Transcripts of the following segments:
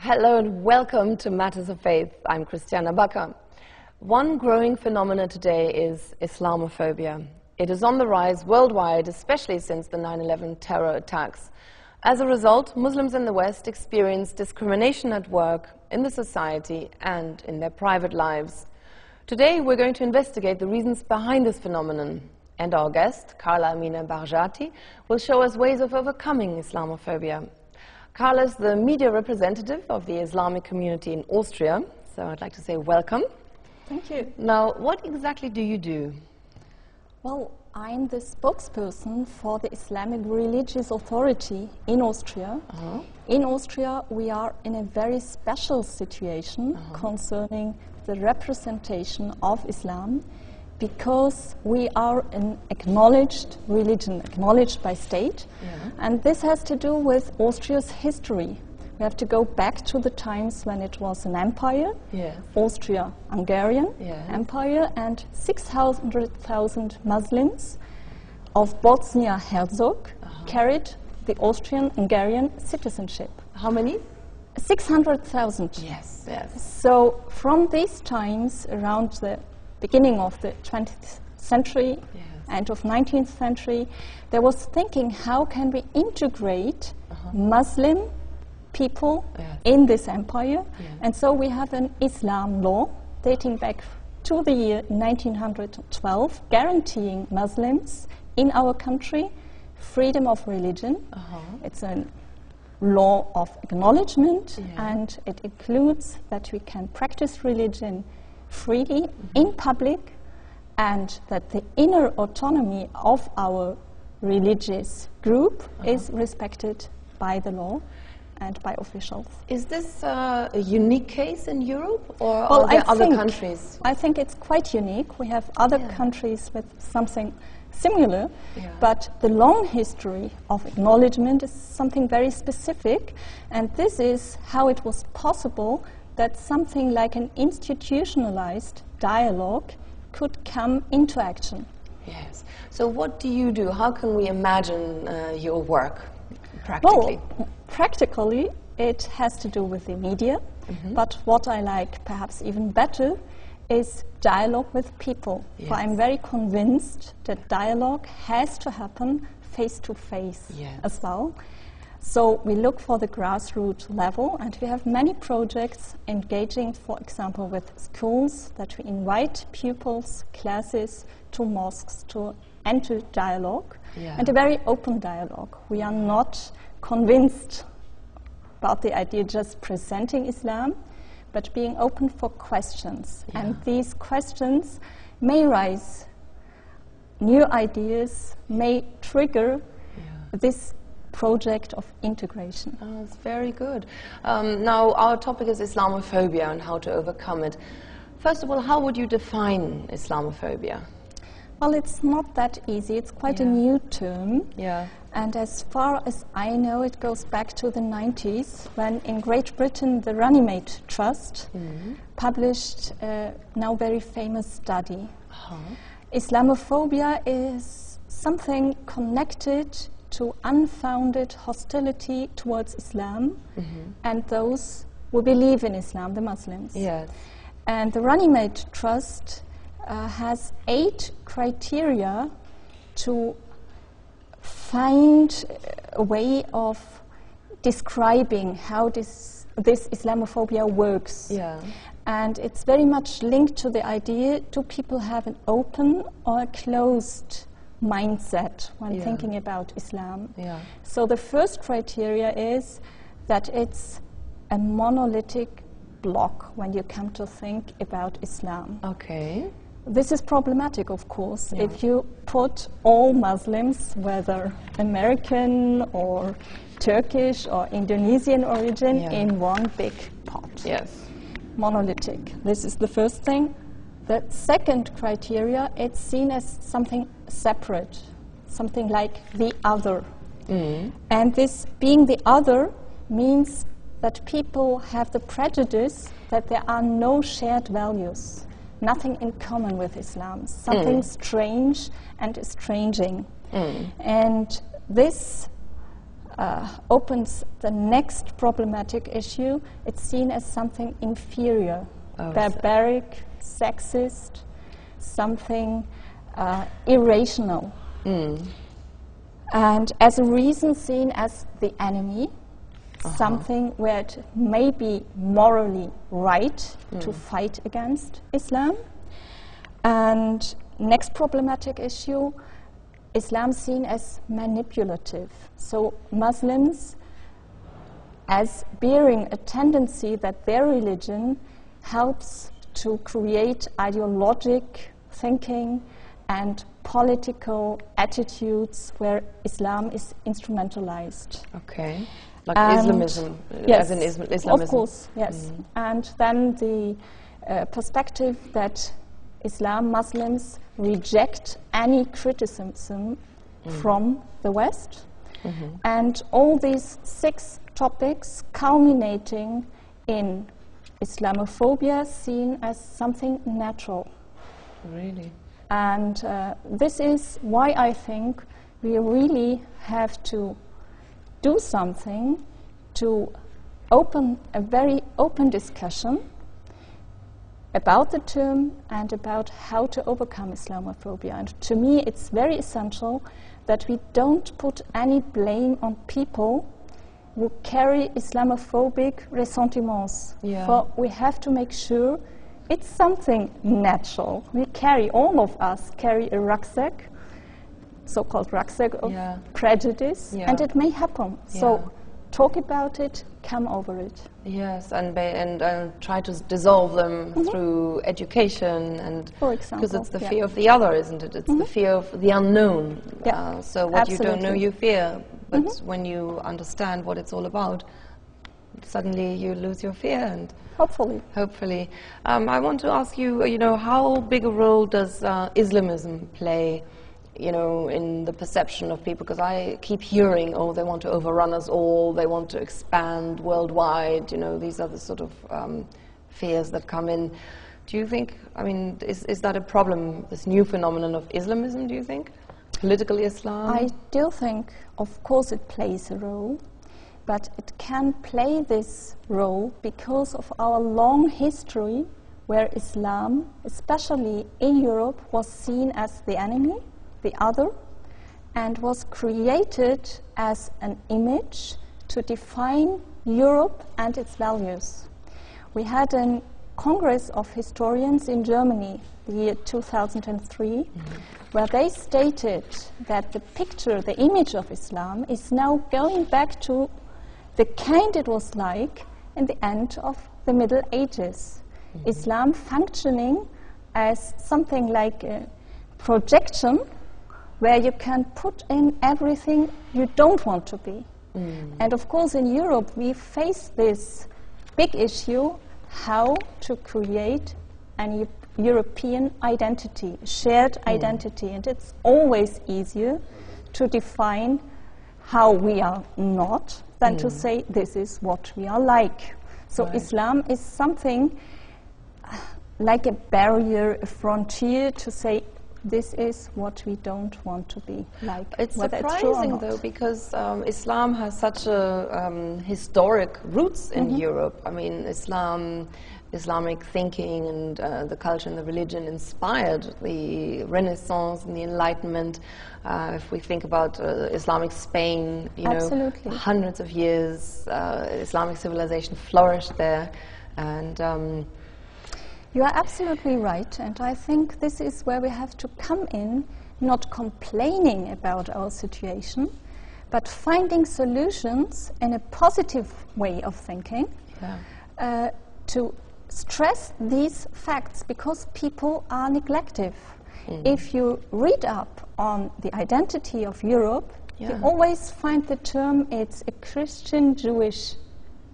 Hello and welcome to Matters of Faith. I'm Christiana Bakker. One growing phenomenon today is Islamophobia. It is on the rise worldwide, especially since the 9/11 terror attacks. As a result, Muslims in the West experience discrimination at work, in the society, and in their private lives. Today, we're going to investigate the reasons behind this phenomenon. And our guest, Carla Amina Baghajati, will show us ways of overcoming Islamophobia. Carla is the media representative of the Islamic community in Austria, so I'd like to say welcome. Thank you. Now, what exactly do you do? Well, I'm the spokesperson for the Islamic Religious Authority in Austria. In Austria, we are in a very special situation concerning the representation of Islam, because we are an acknowledged religion, acknowledged by state, and this has to do with Austria's history. We have to go back to the times when it was an empire, Austria-Hungarian Empire, and 600,000 Muslims of Bosnia-Herzegovina carried the Austrian-Hungarian citizenship. How many? 600,000. Yes. So from these times, around the beginning of the 20th century, end of 19th century, there was thinking, how can we integrate Muslim people in this empire? And so we have an Islam law dating back to the year 1912, guaranteeing Muslims in our country freedom of religion. It's a law of acknowledgement, and it includes that we can practice religion freely in public, and that the inner autonomy of our religious group is respected by the law and by officials. Is this a unique case in Europe, or are there other countries? I think it's quite unique. We have other countries with something similar, but the long history of acknowledgement is something very specific, and this is how it was possible that something like an institutionalized dialogue could come into action. Yes. So what do you do? How can we imagine your work practically? Well, practically it has to do with the media, but what I like perhaps even better is dialogue with people. For I'm very convinced that dialogue has to happen face to face as well. So we look for the grassroots level, and we have many projects engaging, for example, with schools, that we invite pupils, classes to mosques to enter dialogue, and a very open dialogue. We are not convinced about the idea just presenting Islam, but being open for questions. And these questions may raise new ideas, may trigger this project of integration. Oh, that's very good. Now, our topic is Islamophobia and how to overcome it. First of all, how would you define Islamophobia? Well, it's not that easy. It's quite a new term. And as far as I know, it goes back to the 90s, when in Great Britain the Runnymede Trust published a now very famous study. Islamophobia is something connected to unfounded hostility towards Islam and those who believe in Islam, the Muslims. And the Runnymede Trust has 8 criteria to find a way of describing how this Islamophobia works. And it's very much linked to the idea, do people have an open or a closed mindset when thinking about Islam? So the first criteria is that it's a monolithic block when you come to think about Islam. This is problematic, of course, if you put all Muslims, whether American or Turkish or Indonesian origin, in one big pot. Monolithic. This is the first thing. The second criteria, it's seen as something separate, something like the other. And this being the other means that people have the prejudice that there are no shared values, nothing in common with Islam, something strange and estranging. And this opens the next problematic issue. It's seen as something inferior, barbaric, sexist, something irrational. And as a reason seen as the enemy, something where it may be morally right to fight against Islam. And next problematic issue, Islam seen as manipulative. So Muslims as bearing a tendency that their religion helps to create ideologic thinking and political attitudes where Islam is instrumentalized. Okay, like Islamism, yes, as in Islamism. Of course, yes. And then the perspective that Muslims reject any criticism from the West. And all these 6 topics culminating in Islamophobia seen as something natural. Really? And this is why I think we really have to do something to open a very open discussion about the term and about how to overcome Islamophobia. And to me, it's very essential that we don't put any blame on people who carry Islamophobic ressentiments. For we have to make sure it's something natural. All of us carry a rucksack, so-called rucksack of prejudice, and it may happen. So talk about it, come over it. Yes, and try to dissolve them through education, and for example, because it's the fear of the other, isn't it? It's the fear of the unknown. So what you don't know, you fear. But when you understand what it's all about, suddenly you lose your fear. And hopefully, I want to ask you, how big a role does Islamism play, in the perception of people? Because I keep hearing, they want to overrun us all, they want to expand worldwide, these are the sort of fears that come in. Do you think, is that a problem, this new phenomenon of Islamism, do you think? Political Islam? I do think, of course, it plays a role, but it can play this role because of our long history where Islam, especially in Europe, was seen as the enemy, the other, and was created as an image to define Europe and its values. We had a Congress of Historians in Germany, the year 2003, where they stated that the picture, the image of Islam is now going back to the kind it was like in the end of the Middle Ages. Islam functioning as something like a projection where you can put in everything you don't want to be. And of course in Europe we face this big issue, how to create an European identity, shared identity, and it's always easier to define how we are not than to say this is what we are like. So Islam is something like a barrier, a frontier to say this is what we don't want to be like. It's surprising though, because Islam has such a historic roots in Europe. Islamic thinking and the culture and the religion inspired the Renaissance and the Enlightenment. If we think about Islamic Spain, hundreds of years, Islamic civilization flourished there. And you are absolutely right, and I think this is where we have to come in, not complaining about our situation, but finding solutions in a positive way of thinking to stress these facts, because people are neglective. If you read up on the identity of Europe, you always find the term it's a Christian-Jewish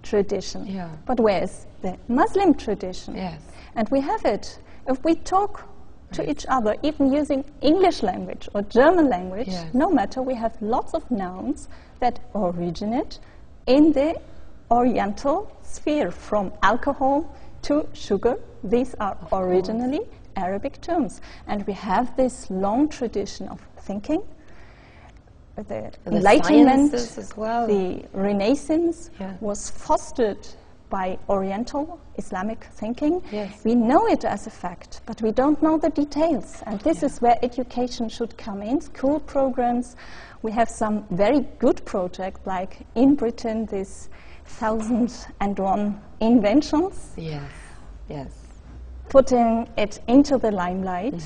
tradition. But where is the Muslim tradition? And we have it. If we talk to each other, even using English language or German language, no matter, we have lots of nouns that originate in the Oriental sphere, from alcohol to sugar. These are originally Arabic terms. And we have this long tradition of thinking. the Enlightenment, as well. the Renaissance Yeah. was fostered by Oriental Islamic thinking. Yes. We know it as a fact, but we don't know the details. And this is where education should come in, school programs. We have some very good projects, like in Britain, this 1001 inventions. Yes, yes. Putting it into the limelight,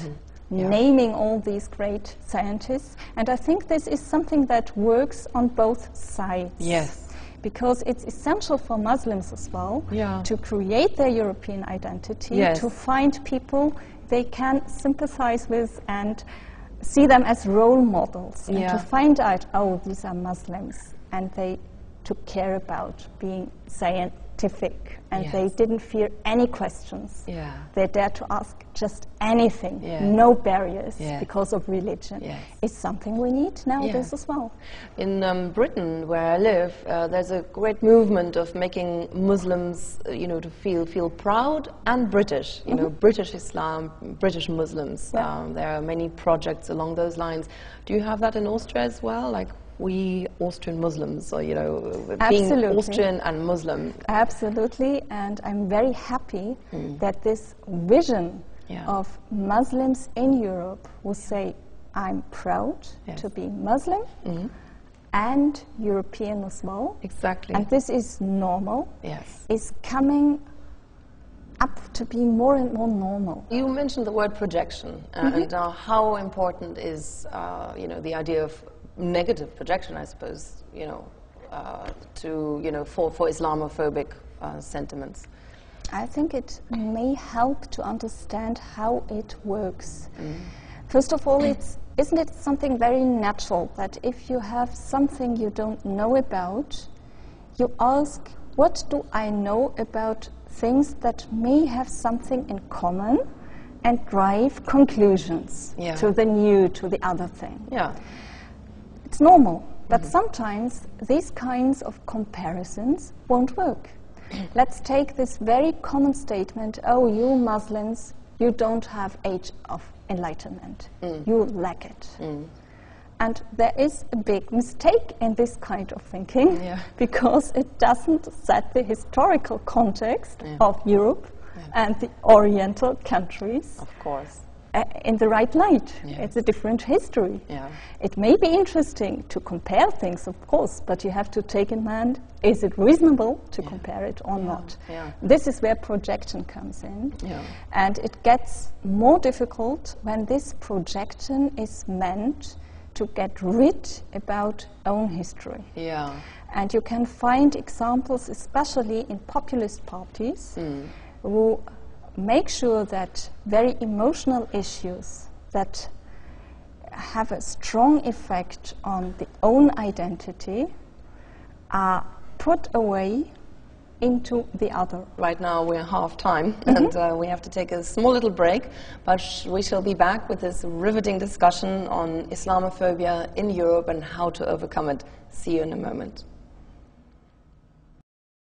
naming all these great scientists. And I think this is something that works on both sides. Yes. Because it's essential for Muslims as well Yeah. to create their European identity, Yes. to find people they can sympathize with and see them as role models, and Yeah. to find out, oh, these are Muslims, and they took care about being scientific, and Yes. they didn't fear any questions. Yeah. They dared to ask just anything, Yes. no barriers Yes. because of religion. Yes. It's something we need nowadays as well. In Britain, where I live, there's a great movement of making Muslims, to feel proud and British. You know, British Islam, British Muslims. Yeah. There are many projects along those lines. Do you have that in Austria as well? Like we Austrian Muslims, or being Absolutely. Austrian and Muslim. Absolutely, and I'm very happy that this vision of Muslims in Europe will say, I'm proud Yes. to be Muslim and European as well. Exactly. And this is normal, Yes. is coming up to be more and more normal. You mentioned the word projection, and how important is, the idea of negative projection, I suppose, for Islamophobic sentiments. I think it may help to understand how it works. First of all, isn't it something very natural that if you have something you don't know about, you ask, what do I know about things that may have something in common, and drive conclusions to the new, to the other thing. Yeah. It's normal, but sometimes these kinds of comparisons won't work. Let's take this very common statement, oh, you Muslims, you don't have age of enlightenment. You lack it. And there is a big mistake in this kind of thinking because it doesn't set the historical context of Europe and the Oriental countries. Of course. In the right light. Yeah. It's a different history. Yeah. It may be interesting to compare things, of course, but you have to take in mind, is it reasonable to compare it or not? Yeah. This is where projection comes in. Yeah. And it gets more difficult when this projection is meant to get rid about own history. Yeah. And you can find examples, especially in populist parties, who make sure that very emotional issues that have a strong effect on the own identity are put away into the other. Right now we're half time, and we have to take a small little break, but we shall be back with this riveting discussion on Islamophobia in Europe and how to overcome it. See you in a moment.